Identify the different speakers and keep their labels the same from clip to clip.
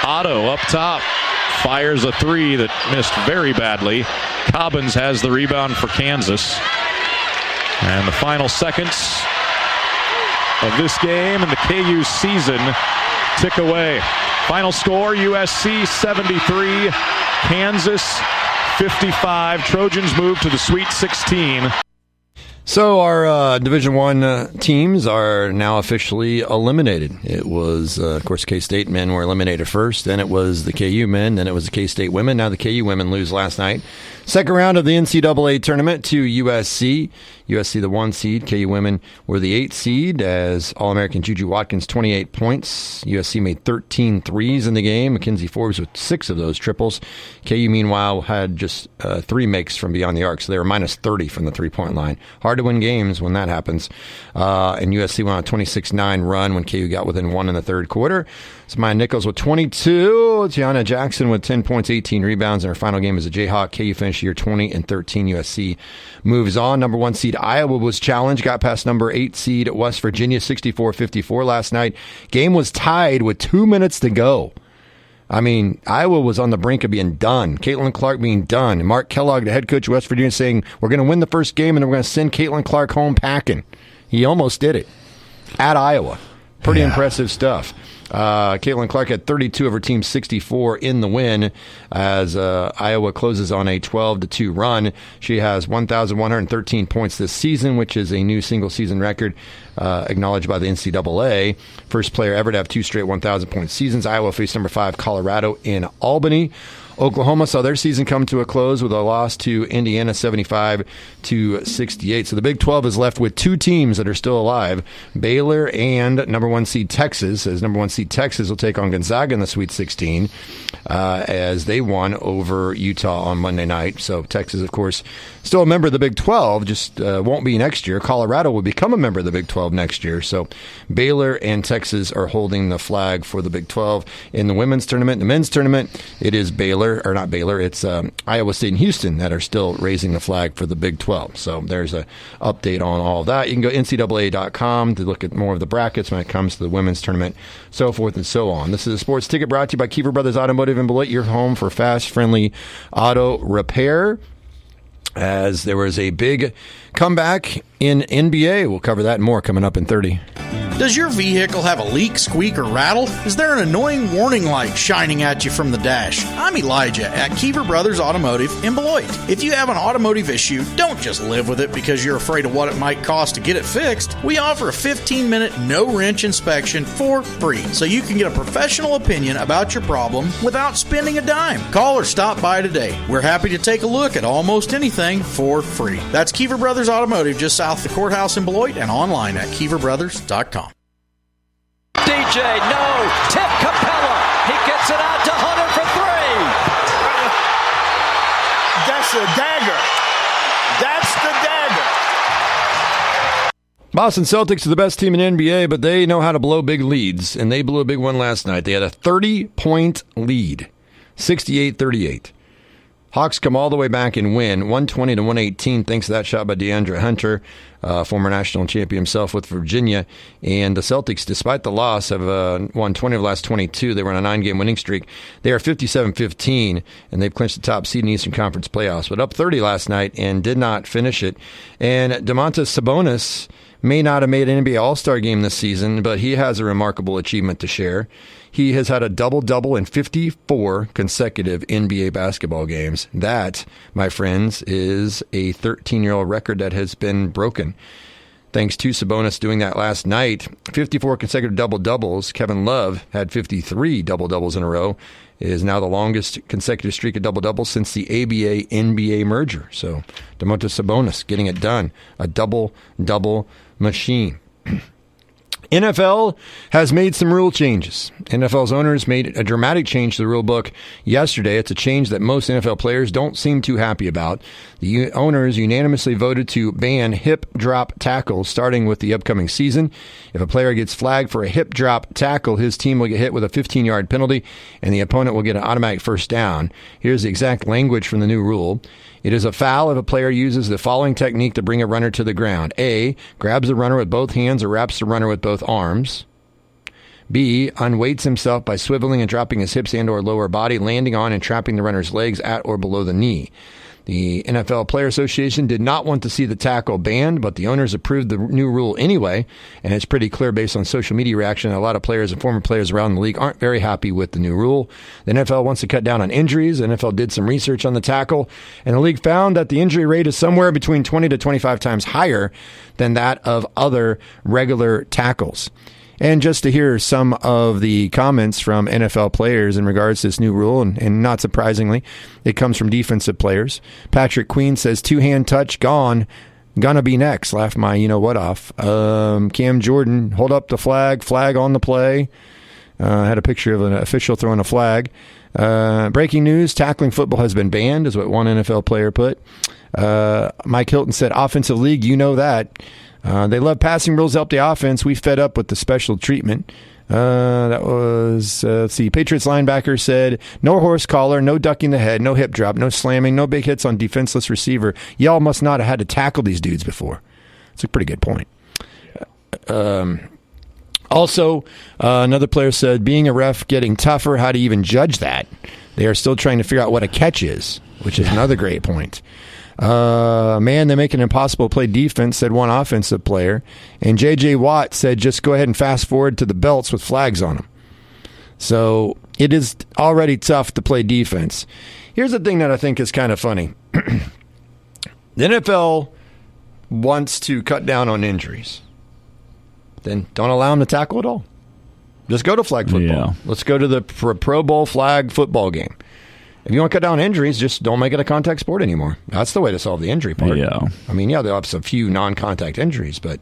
Speaker 1: Otto up top fires a three that missed very badly. Cobbins has the rebound for Kansas. And the final seconds of this game and the KU season tick away. Final score, USC 73, Kansas 55. Trojans move to the Sweet 16.
Speaker 2: So our Division I teams are now officially eliminated. It was, of course, K-State men were eliminated first. Then it was the KU men. Then it was the K-State women. Now the KU women lose last night. Second round of the NCAA tournament to USC. USC the 1 seed. KU women were the 8 seed as All-American Juju Watkins 28 points. USC made 13 threes in the game. Mackenzie Forbes with 6 of those triples. KU, meanwhile, had just 3 makes from beyond the arc, so they were minus 30 from the three-point line. Hard to win games when that happens. And USC went on a 26-9 run when KU got within 1 in the third quarter. Samaya Nichols with 22. Tiana Jackson with 10 points, 18 rebounds in her final game as a Jayhawk. KU finished year 20-13. USC moves on. Number 1 seed Iowa was challenged, got past number 8 seed West Virginia 64-54 last night. Game was tied with 2 minutes to go. I mean, Iowa was on the brink of being done. Caitlin Clark being done. And Mark Kellogg, the head coach of West Virginia, saying, we're going to win the first game and then we're going to send Caitlin Clark home packing. He almost did it at Iowa. Pretty impressive stuff. Caitlin Clark had 32 of her team's 64 in the win as Iowa closes on a 12-2 run. She has 1,113 points this season, which is a new single-season record acknowledged by the NCAA. First player ever to have 2 straight 1,000-point seasons. Iowa faced number 5 Colorado in Albany. Oklahoma saw their season come to a close with a loss to Indiana 75-68. So the Big 12 is left with 2 teams that are still alive, Baylor and number 1 seed Texas, as number 1 seed Texas will take on Gonzaga in the Sweet 16 as they won over Utah on Monday night. So Texas, of course, still a member of the Big 12, just won't be next year. Colorado will become a member of the Big 12 next year. So Baylor and Texas are holding the flag for the Big 12 in the women's tournament. In the men's tournament, it is it's Iowa State and Houston that are still raising the flag for the Big 12. So there's an update on all of that. You can go NCAA.com to look at more of the brackets when it comes to the women's tournament, so forth and so on. This is a Sports Ticket brought to you by Kiefer Brothers Automotive in Beloit, your home for fast, friendly auto repair. As there was a big comeback in NBA. We'll cover that and more coming up in 30.
Speaker 3: Does your vehicle have a leak, squeak, or rattle? Is there an annoying warning light shining at you from the dash? I'm Elijah at Kiefer Brothers Automotive in Beloit. If you have an automotive issue, don't just live with it because you're afraid of what it might cost to get it fixed. We offer a 15-minute no-wrench inspection for free, so you can get a professional opinion about your problem without spending a dime. Call or stop by today. We're happy to take a look at almost anything for free. That's Kiefer Brothers Automotive just south of the courthouse in Beloit and online at KieferBrothers.com.
Speaker 4: DJ, no. Tip Capella. He gets it out to Hunter for 3.
Speaker 5: That's a dagger. That's the dagger.
Speaker 2: Boston Celtics are the best team in NBA, but they know how to blow big leads, and they blew a big one last night. They had a 30-point lead, 68-38. Hawks come all the way back and win, 120-118, thanks to that shot by DeAndre Hunter, former national champion himself with Virginia. And the Celtics, despite the loss, have won 20 of the last 22. They were on a 9-game winning streak. They are 57-15, and they've clinched the top seed in the Eastern Conference playoffs. But up 30 last night and did not finish it. And Domantas Sabonis may not have made an NBA All-Star game this season, but he has a remarkable achievement to share. He has had a double-double in 54 consecutive NBA basketball games. That, my friends, is a 13-year-old record that has been broken. Thanks to Sabonis doing that last night, 54 consecutive double-doubles. Kevin Love had 53 double-doubles in a row. It is now the longest consecutive streak of double-doubles since the ABA-NBA merger. So, Domantas Sabonis getting it done. A double-double machine. NFL has made some rule changes. NFL's owners made a dramatic change to the rule book yesterday. It's a change that most NFL players don't seem too happy about. The owners unanimously voted to ban hip drop tackles starting with the upcoming season. If a player gets flagged for a hip drop tackle, his team will get hit with a 15-yard penalty, and the opponent will get an automatic first down. Here's the exact language from the new rule. It is a foul if a player uses the following technique to bring a runner to the ground. A, grabs the runner with both hands or wraps the runner with both arms. B, unweights himself by swiveling and dropping his hips and or lower body, landing on and trapping the runner's legs at or below the knee. The NFL Player Association did not want to see the tackle banned, but the owners approved the new rule anyway, and it's pretty clear based on social media reaction that a lot of players and former players around the league aren't very happy with the new rule. The NFL wants to cut down on injuries. The NFL did some research on the tackle, and the league found that the injury rate is somewhere between 20 to 25 times higher than that of other regular tackles. And just to hear some of the comments from NFL players in regards to this new rule, and not surprisingly, it comes from defensive players. Patrick Queen says, two-hand touch, gone. Gonna be next. Laugh my you-know-what off. Cam Jordan, hold up the flag on the play. Had a picture of an official throwing a flag. Breaking news, tackling football has been banned, is what one NFL player put. Mike Hilton said, offensive league, you know that. They love passing rules to help the offense. We fed up with the special treatment. That was, let's see, Patriots linebacker said, no horse collar, no ducking the head, no hip drop, no slamming, no big hits on defenseless receiver. Y'all must not have had to tackle these dudes before. It's a pretty good point. Also, another player said, being a ref getting tougher, how to even judge that. They are still trying to figure out what a catch is, which is another great point. Man, they make it impossible to play defense, said one offensive player. And J.J. Watt said, just go ahead and fast forward to the belts with flags on them. So it is already tough to play defense. Here's the thing that I think is kind of funny. The NFL wants to cut down on injuries. Then don't allow them to tackle at all. Just go to flag football. Yeah. Let's go to the Pro Bowl flag football game. If you want to cut down injuries, just don't make it a contact sport anymore. That's the way to solve the injury part.
Speaker 6: Yeah.
Speaker 2: I mean, yeah, they'll have some few non-contact injuries, but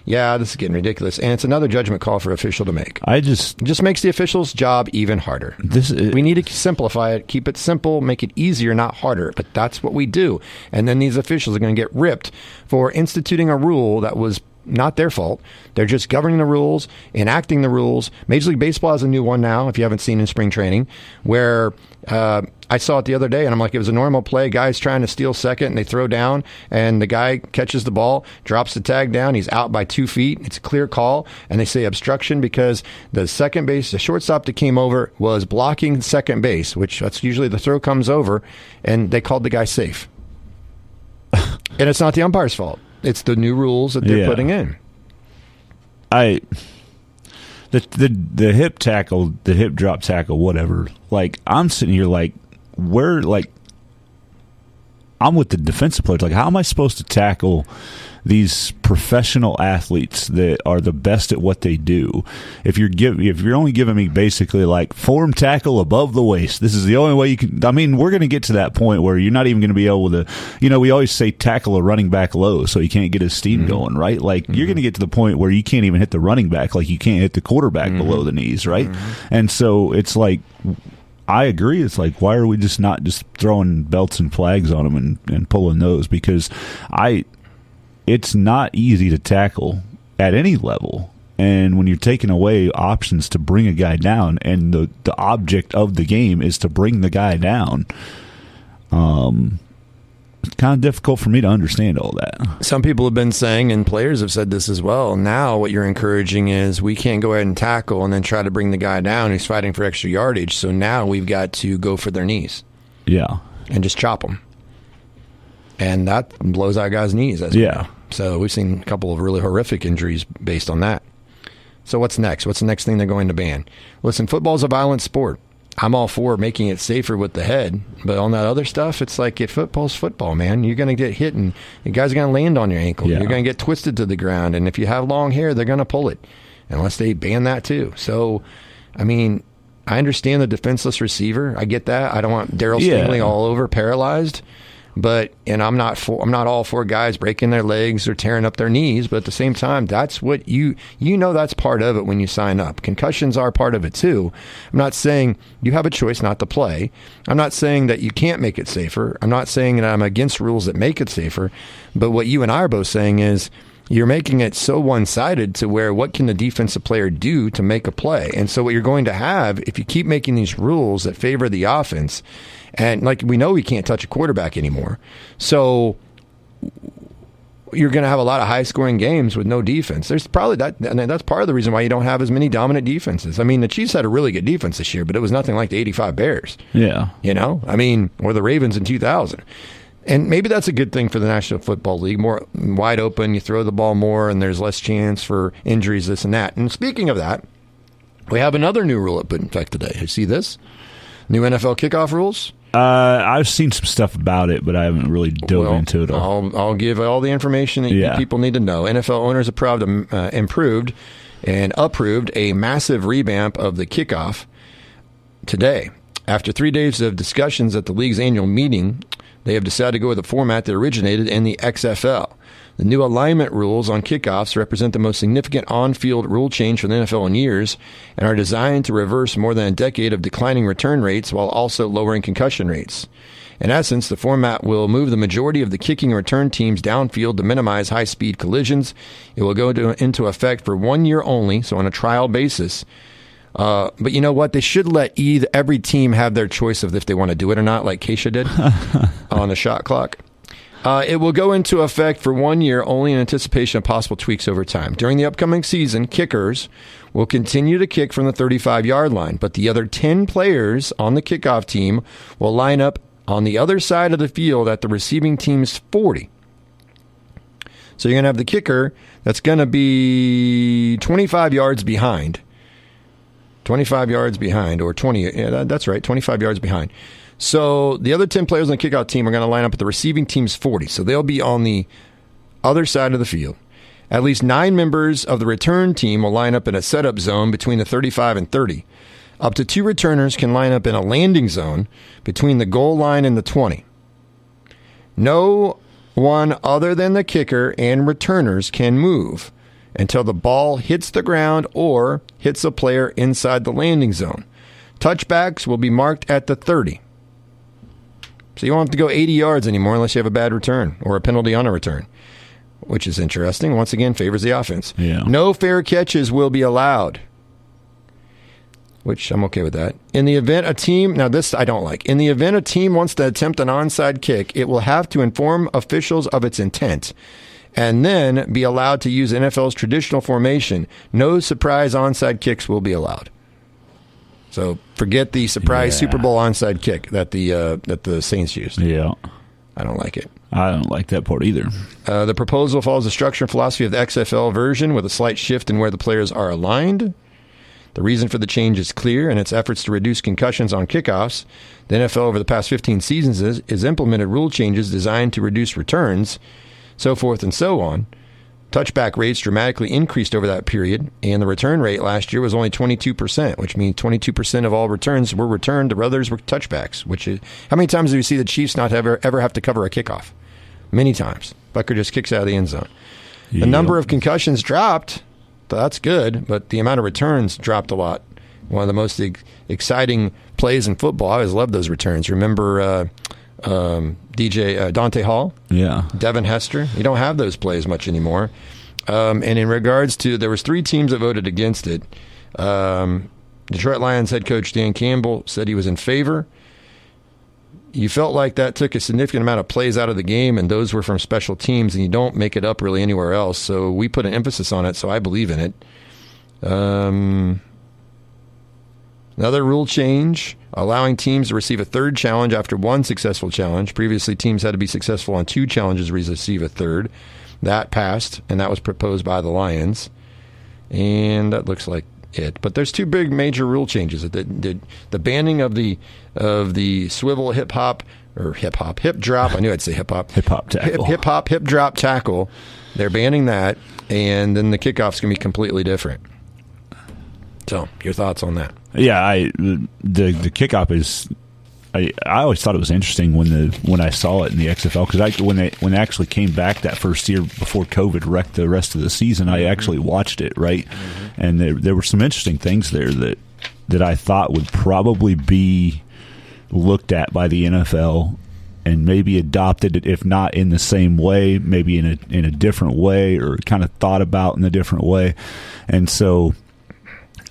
Speaker 2: yeah, this is getting ridiculous. And it's another judgment call for official to make. It just makes the official's job even harder. We need to simplify it, keep it simple, make it easier, not harder. But that's what we do. And then these officials are going to get ripped for instituting a rule that was not their fault. They're just governing the rules, enacting the rules. Major League Baseball has a new one now, if you haven't seen in spring training, where I saw it the other day, and I'm like, it was a normal play. Guy's trying to steal second, and they throw down, and the guy catches the ball, drops the tag down. He's out by 2 feet. It's a clear call, and they say obstruction because the shortstop that came over was blocking second base, which that's usually the throw comes over, and they called the guy safe. And it's not the umpire's fault. It's the new rules that they're putting in.
Speaker 6: The hip tackle, the hip drop tackle, whatever. Like, I'm sitting here like, I'm with the defensive players. Like, how am I supposed to tackle these professional athletes that are the best at what they do? If you're only giving me basically like form tackle above the waist, this is the only way you can. I mean, we're going to get to that point where you're not even going to be able to. We always say tackle a running back low so he can't get his steam going, right? Like you're going to get to the point where you can't even hit the running back, like you can't hit the quarterback below the knees, right? And so it's like, I agree. It's like, why are we just not just throwing belts and flags on them and pulling those? Because it's not easy to tackle at any level. And when you're taking away options to bring a guy down, and the object of the game is to bring the guy down, it's kind of difficult for me to understand all that.
Speaker 2: Some people have been saying, and players have said this as well, now what you're encouraging is we can't go ahead and tackle and then try to bring the guy down who's fighting for extra yardage. So now we've got to go for their knees.
Speaker 6: Yeah.
Speaker 2: And just chop them. And that blows out guys' knees. So we've seen a couple of really horrific injuries based on that. So what's next? What's the next thing they're going to ban? Listen, football's a violent sport. I'm all for making it safer with the head, but on that other stuff, it's like if football's football, man. You're going to get hit, and the guy's going to land on your ankle. Yeah. You're going to get twisted to the ground, and if you have long hair, they're going to pull it, unless they ban that too. So, I mean, I understand the defenseless receiver. I get that. I don't want Darryl Stingley all over paralyzed. And I'm not all for guys breaking their legs or tearing up their knees, but at the same time, that's what that's part of it when you sign up. Concussions are part of it too. I'm not saying you have a choice not to play. I'm not saying that you can't make it safer. I'm not saying that I'm against rules that make it safer. But what you and I are both saying is you're making it so one-sided to where what can the defensive player do to make a play? And so what you're going to have, if you keep making these rules that favor the offense, and like we know we can't touch a quarterback anymore. So you're going to have a lot of high-scoring games with no defense. There's probably that, and that's part of the reason why you don't have as many dominant defenses. I mean, the Chiefs had a really good defense this year, but it was nothing like the 85 Bears.
Speaker 6: Yeah.
Speaker 2: Or the Ravens in 2000. And maybe that's a good thing for the National Football League. More wide open, you throw the ball more, and there's less chance for injuries, this and that. And speaking of that, we have another new rule that put in effect today. You see this? New NFL kickoff rules?
Speaker 6: I've seen some stuff about it, but I haven't really dove into it all.
Speaker 2: I'll give all the information that you people need to know. NFL owners improved and approved a massive revamp of the kickoff today. After 3 days of discussions at the league's annual meeting, they have decided to go with a format that originated in the XFL. The new alignment rules on kickoffs represent the most significant on-field rule change for the NFL in years and are designed to reverse more than a decade of declining return rates while also lowering concussion rates. In essence, the format will move the majority of the kicking and return teams downfield to minimize high-speed collisions. It will go into effect for 1 year only, so on a trial basis. But you know what? They should let every team have their choice of if they want to do it or not, like Keisha did on the shot clock. It will go into effect for 1 year only in anticipation of possible tweaks over time. During the upcoming season, kickers will continue to kick from the 35-yard line, but the other 10 players on the kickoff team will line up on the other side of the field at the receiving team's 40. So you're going to have the kicker that's going to be 25 yards behind. 25 yards behind, or 20. Yeah, that's right, 25 yards behind. So the other 10 players on the kickout team are going to line up at the receiving team's 40. So they'll be on the other side of the field. At least 9 members of the return team will line up in a setup zone between the 35 and 30. Up to 2 returners can line up in a landing zone between the goal line and the 20. No one other than the kicker and returners can move until the ball hits the ground or hits a player inside the landing zone. Touchbacks will be marked at the 30. So you won't have to go 80 yards anymore unless you have a bad return or a penalty on a return, which is interesting. Once again, favors the offense.
Speaker 6: Yeah.
Speaker 2: No fair catches will be allowed, which I'm okay with that. In the event a team, now this I don't like. In the event a team wants to attempt an onside kick, it will have to inform officials of its intent and then be allowed to use NFL's traditional formation. No surprise onside kicks will be allowed. So forget the surprise Super Bowl onside kick that the Saints used.
Speaker 6: Yeah.
Speaker 2: I don't like it.
Speaker 6: I don't like that part either.
Speaker 2: The proposal follows the structure and philosophy of the XFL version with a slight shift in where the players are aligned. The reason for the change is clear. In its efforts to reduce concussions on kickoffs, the NFL over the past 15 seasons has implemented rule changes designed to reduce returns, so forth and so on. Touchback rates dramatically increased over that period, and the return rate last year was only 22%, which means 22% of all returns were returned to others with touchbacks. How many times do you see the Chiefs not ever have to cover a kickoff? Many times. Bucker just kicks out of the end zone. The number of concussions dropped. That's good, but the amount of returns dropped a lot. One of the most exciting plays in football. I always loved those returns. Remember Dante Hall?
Speaker 6: Yeah.
Speaker 2: Devin Hester? You don't have those plays much anymore. And in regards to, there was 3 teams that voted against it. Detroit Lions head coach Dan Campbell said he was in favor. You felt like that took a significant amount of plays out of the game, and those were from special teams, and you don't make it up really anywhere else. So we put an emphasis on it, so I believe in it. Another rule change, allowing teams to receive a 3rd challenge after 1 successful challenge. Previously, teams had to be successful on 2 challenges to receive a 3rd. That passed, and that was proposed by the Lions. And that looks like it. But there's 2 big major rule changes. The banning of the swivel hip drop. I knew I'd say hip hop.
Speaker 6: Hip hop tackle.
Speaker 2: Hip drop tackle. They're banning that, and then the kickoff's going to be completely different. So, your thoughts on that?
Speaker 6: Yeah, the kickoff is. I always thought it was interesting when I saw it in the XFL, because when they actually came back that first year before COVID wrecked the rest of the season, I actually watched it, right? Mm-hmm. And there were some interesting things there that I thought would probably be looked at by the NFL and maybe adopted, if not in the same way, maybe in a different way, or kind of thought about in a different way. And so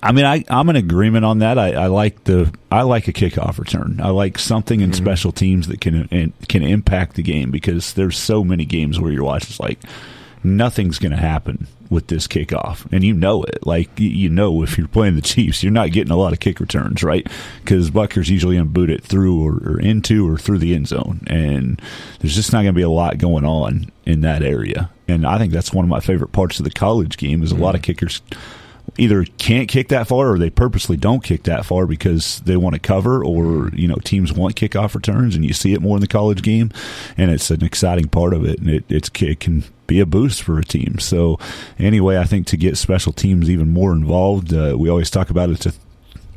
Speaker 6: I mean, I'm in agreement on that. I like a kickoff return. I like something in special teams that can impact the game, because there's so many games where you're watching, it's like nothing's going to happen with this kickoff, and you know it. Like, you know, if you're playing the Chiefs, you're not getting a lot of kick returns, right? Because Butker's usually going to boot it through or into or through the end zone, and there's just not going to be a lot going on in that area. And I think that's one of my favorite parts of the college game is a lot of kickers either can't kick that far or they purposely don't kick that far because they want to cover, or, you know, teams want kickoff returns, and you see it more in the college game, and it's an exciting part of it, and it can be a boost for a team. So anyway, I think to get special teams even more involved, we always talk about it's a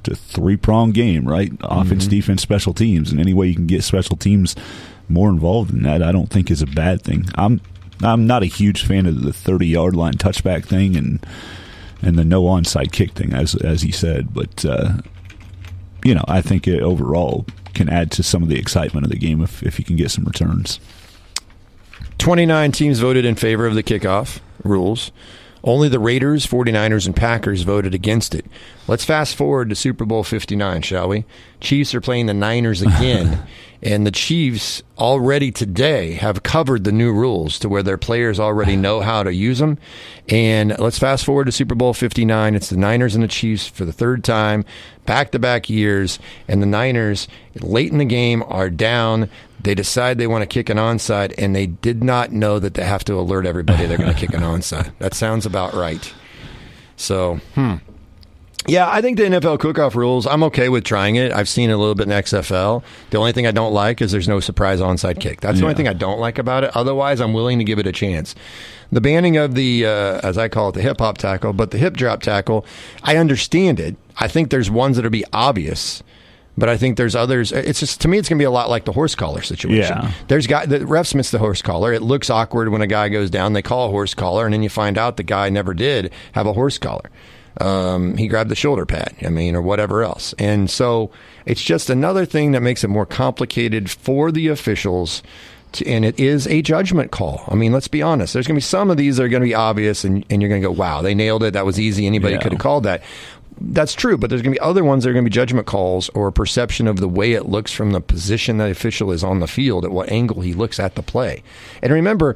Speaker 6: three-pronged game, right? Offense, defense, special teams, and any way you can get special teams more involved in that, I don't think is a bad thing. I'm not a huge fan of the 30-yard line touchback thing and the no onside kick thing, as he said. But, you know, I think it overall can add to some of the excitement of the game if you can get some returns.
Speaker 2: 29 teams voted in favor of the kickoff rules. Only the Raiders, 49ers, and Packers voted against it. Let's fast forward to Super Bowl 59, shall we? Chiefs are playing the Niners again, and the Chiefs already today have covered the new rules to where their players already know how to use them. And let's fast forward to Super Bowl 59. It's the Niners and the Chiefs for the third time, back-to-back years, and the Niners, late in the game, are down. They decide they want to kick an onside, and they did not know that they have to alert everybody they're going to kick an onside. That sounds about right. So, yeah, I think the NFL cook-off rules, I'm okay with trying it. I've seen it a little bit in XFL. The only thing I don't like is there's no surprise onside kick. That's the only thing I don't like about it. Otherwise, I'm willing to give it a chance. The banning of the, as I call it, the hip-hop tackle, but the hip drop tackle, I understand it. I think there's ones that'll be obvious. But I think there's others. It's just, to me, it's going to be a lot like the horse collar situation.
Speaker 6: Yeah.
Speaker 2: The refs miss the horse collar. It looks awkward when a guy goes down. They call a horse collar, and then you find out the guy never did have a horse collar. He grabbed the shoulder pad, or whatever else. And so it's just another thing that makes it more complicated for the officials. And it is a judgment call. I mean, let's be honest. There's going to be some of these that are going to be obvious, and you're going to go, wow, they nailed it. That was easy. Anybody could have called that. That's true, but there's going to be other ones that are going to be judgment calls or a perception of the way it looks from the position the official is on the field, at what angle he looks at the play. And remember,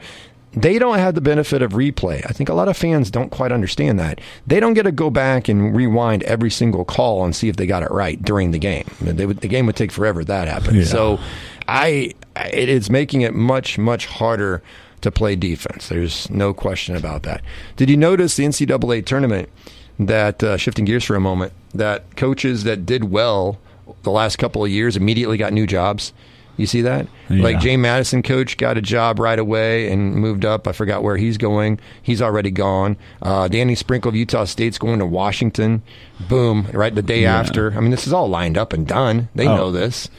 Speaker 2: they don't have the benefit of replay. I think a lot of fans don't quite understand that. They don't get to go back and rewind every single call and see if they got it right during the game. The game would take forever if that happened. Yeah. So it is making it much, much harder to play defense. There's no question about that. Did you notice the NCAA tournament that, shifting gears for a moment, that coaches that did well the last couple of years immediately got new jobs? You see that? Yeah. Like Jay Madison coach got a job right away and moved up. I forgot where he's going. He's already gone. Danny Sprinkle of Utah State's going to Washington. Boom, right the day after. I mean, this is all lined up and done. They know this.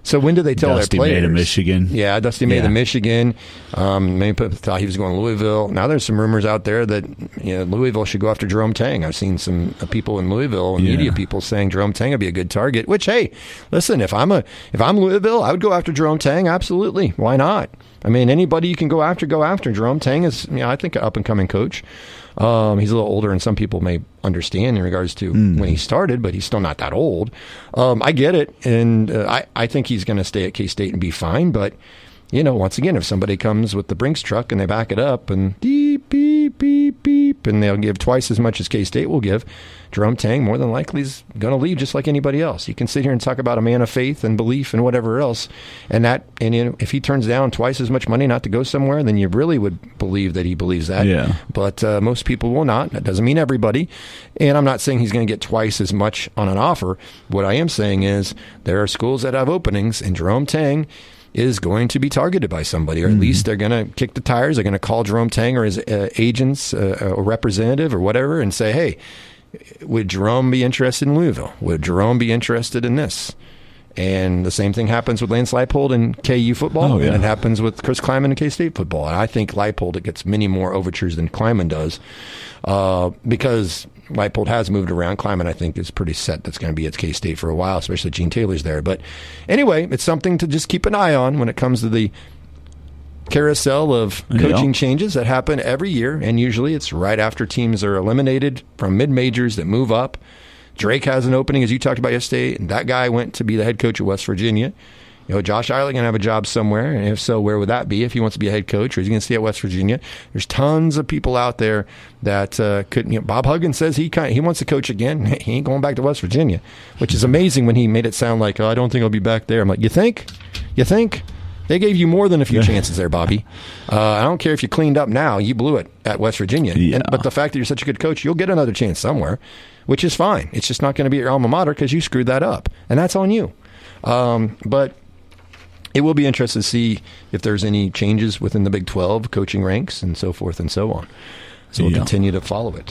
Speaker 2: So when do they tell
Speaker 6: Dusty
Speaker 2: their players?
Speaker 6: May to Michigan.
Speaker 2: Yeah, Dusty May to Michigan. Many people thought he was going to Louisville. Now there's some rumors out there that Louisville should go after Jerome Tang. I've seen some people in Louisville and media people saying Jerome Tang would be a good target. Which, hey, listen, if I'm Louisville, I would go after Jerome Tang. Absolutely, why not? I mean, anybody you can go after. Jerome Tang is, I think, an up and coming coach. He's a little older than some people may understand in regards to when he started, but he's still not that old. I get it, and I think he's going to stay at K-State and be fine. But, once again, if somebody comes with the Brinks truck and they back it up and beep, beep, beep, beep, and they'll give twice as much as K-State will give, Jerome Tang more than likely is going to leave just like anybody else. You can sit here and talk about a man of faith and belief and whatever else, and if he turns down twice as much money not to go somewhere, then you really would believe that he believes that.
Speaker 6: Yeah.
Speaker 2: But most people will not. That doesn't mean everybody. And I'm not saying he's going to get twice as much on an offer. What I am saying is there are schools that have openings, and Jerome Tang is going to be targeted by somebody, or at least they're going to kick the tires. They're going to call Jerome Tang or his agents or representative or whatever and say, hey, would Jerome be interested in Louisville? Would Jerome be interested in this? And the same thing happens with Lance Leipold in KU football, and it happens with Chris Kleiman in K-State football. And I think Leipold gets many more overtures than Kleiman does because Leipold has moved around. Kleiman, I think, is pretty set that's going to be at K-State for a while, especially Gene Taylor's there. But anyway, it's something to just keep an eye on when it comes to the carousel of coaching changes that happen every year, and usually it's right after teams are eliminated from mid-majors that move up. Drake has an opening, as you talked about yesterday, and that guy went to be the head coach at West Virginia. Josh Eilert going to have a job somewhere, and if so, where would that be if he wants to be a head coach, or is he going to stay at West Virginia? There's tons of people out there that could. Bob Huggins says he wants to coach again. He ain't going back to West Virginia, which is amazing when he made it sound like, I don't think I'll be back there. I'm like, you think? They gave you more than a few chances there, Bobby. I don't care if you cleaned up now. You blew it at West Virginia.
Speaker 6: Yeah.
Speaker 2: But the fact that you're such a good coach, you'll get another chance somewhere, which is fine. It's just not going to be at your alma mater because you screwed that up, and that's on you. But it will be interesting to see if there's any changes within the Big 12 coaching ranks and so forth and so on. So we'll continue to follow it.